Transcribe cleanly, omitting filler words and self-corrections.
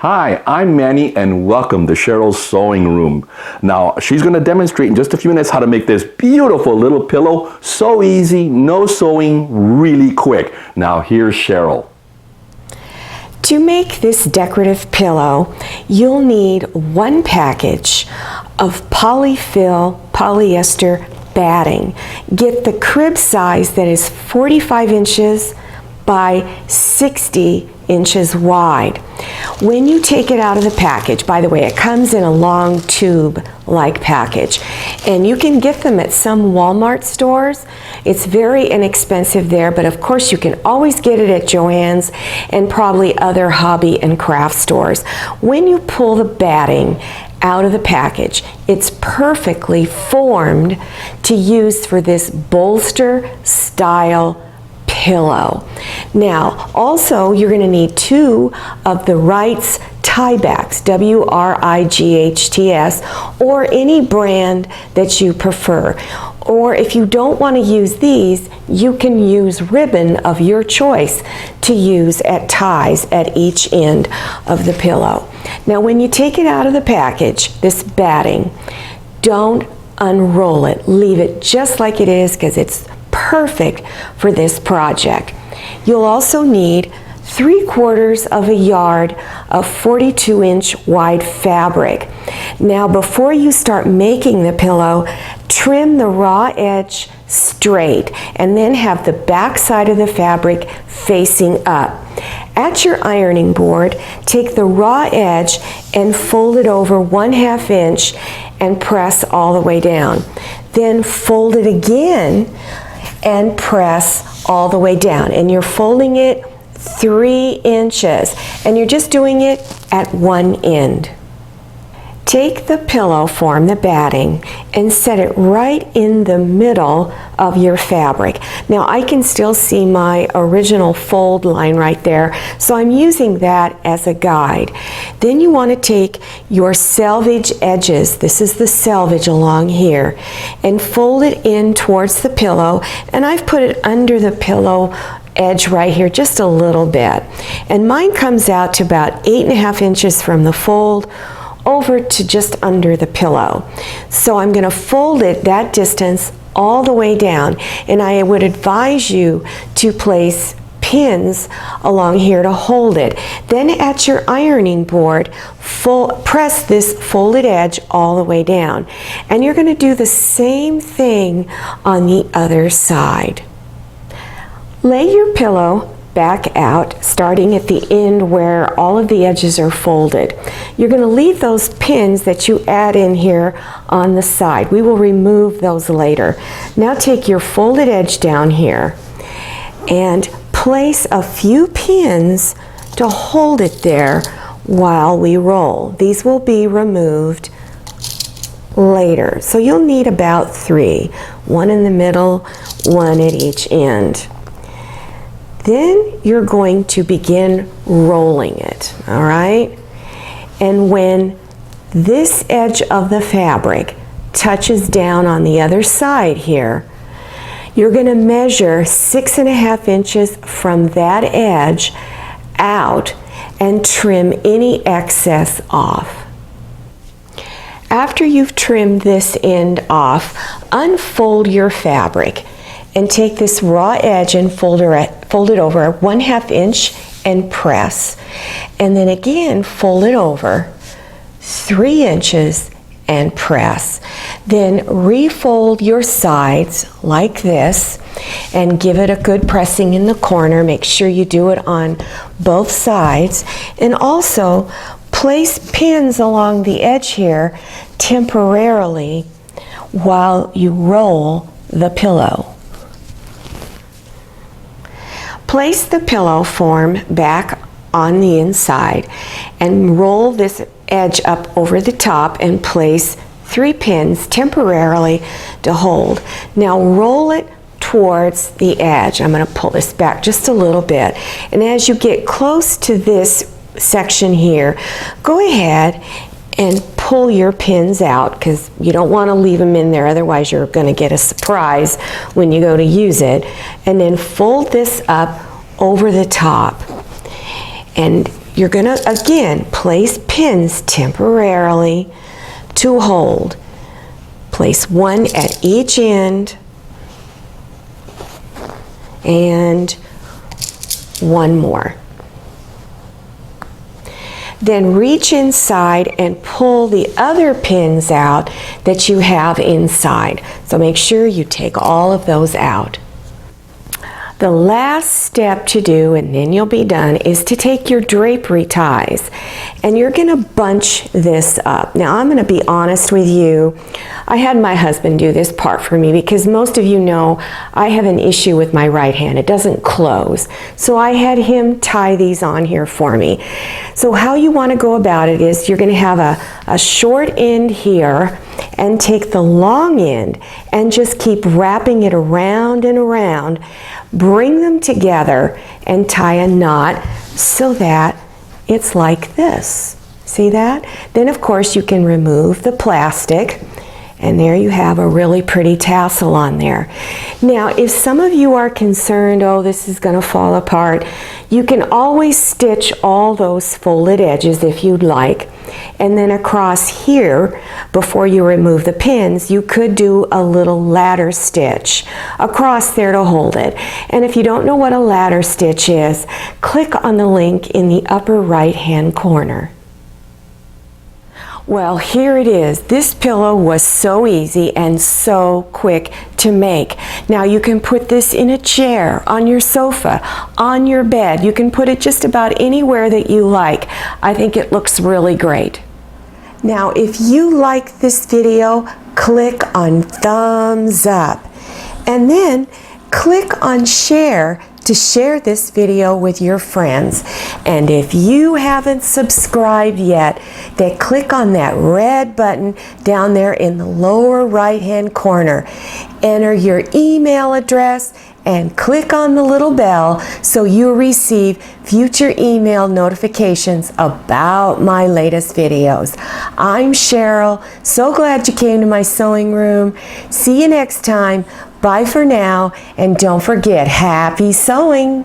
Hi, I'm Manny and welcome to Cheryl's Sewing Room. Now, she's going to demonstrate in just a few minutes how to make this beautiful little pillow. So easy, no sewing, really quick. Now, here's Cheryl. To make this decorative pillow, you'll need one package of Poly-Fil polyester batting. Get the crib size that is 45 inches by 60 inches wide. When you take it out of the package, by the way, it comes in a long tube-like package, and you can get them at some Walmart stores. It's very inexpensive there, but of course you can always get it at Joann's and probably other hobby and craft stores. When you pull the batting out of the package, it's perfectly formed to use for this bolster style pillow. Now, also, you're going to need 2 of the Wrights Tie Backs, W-R-I-G-H-T-S, or any brand that you prefer. Or if you don't want to use these, you can use ribbon of your choice to use at ties at each end of the pillow. Now, when you take it out of the package, this batting, don't unroll it. Leave it just like it is because it's perfect for this project. You'll also need 3/4 of a yard of 42-inch wide fabric. Now, before you start making the pillow, trim the raw edge straight and then have the back side of the fabric facing up. At your ironing board, take the raw edge and fold it over 1/2 inch and press all the way down. Then fold it again and press all the way down, and you're folding it 3 inches, and you're just doing it at one end. Take the pillow form, the batting, and set it right in the middle of your fabric. Now, I can still see my original fold line right there, so I'm using that as a guide. Then you want to take your selvage edges, this is the selvage along here, and fold it in towards the pillow, and I've put it under the pillow edge right here just a little bit. And mine comes out to about 8.5 inches from the fold over to just under the pillow. So I'm going to fold it that distance all the way down, and I would advise you to place pins along here to hold it. Then at your ironing board, press this folded edge all the way down, and you're going to do the same thing on the other side. Lay your pillow back out, starting at the end where all of the edges are folded. You're going to leave those pins that you add in here on the side. We will remove those later. Now take your folded edge down here and place a few pins to hold it there while we roll. These will be removed later. So you'll need about 3, 1 in the middle, 1 at each end. Then you're going to begin rolling it, all right? And when this edge of the fabric touches down on the other side here, you're going to measure 6.5 inches from that edge out and trim any excess off. After you've trimmed this end off, unfold your fabric and take this raw edge and fold it over 1/2 inch and press. And then again, fold it over 3 inches and press. Then refold your sides like this and give it a good pressing in the corner. Make sure you do it on both sides. And also place pins along the edge here temporarily while you roll the pillow. Place the pillow form back on the inside and roll this edge up over the top and place 3 pins temporarily to hold. Now roll it towards the edge. I'm going to pull this back just a little bit, and as you get close to this section here, go ahead and pull your pins out, because you don't want to leave them in there, otherwise you're going to get a surprise when you go to use it. And then fold this up over the top, and you're going to, again, place pins temporarily to hold. Place one at each end and one more. Then reach inside and pull the other pins out that you have inside. So make sure you take all of those out. The last step to do, and then you'll be done, is to take your drapery ties and you're going to bunch this up. Now I'm going to be honest with you. I had my husband do this part for me because most of you know I have an issue with my right hand. It doesn't close. So I had him tie these on here for me. So how you want to go about it is you're going to have a short end here and take the long end and just keep wrapping it around and around. Bring them together and tie a knot so that it's like this. See that? Then of course you can remove the plastic and there you have a really pretty tassel on there. Now if some of you are concerned, oh this is going to fall apart, you can always stitch all those folded edges if you'd like. And then across here, before you remove the pins, you could do a little ladder stitch across there to hold it. And if you don't know what a ladder stitch is, click on the link in the upper right hand corner. Well, here it is. This pillow was so easy and so quick to make. Now you can put this in a chair, on your sofa, on your bed. You can put it just about anywhere that you like. I think it looks really great. Now if you like this video, click on thumbs up and then click on share to share this video with your friends. And if you haven't subscribed yet, then click on that red button down there in the lower right hand corner. Enter your email address and click on the little bell so you'll receive future email notifications about my latest videos. I'm Cheryl. So glad you came to my sewing room. See you next time. Bye for now, and don't forget, happy sewing!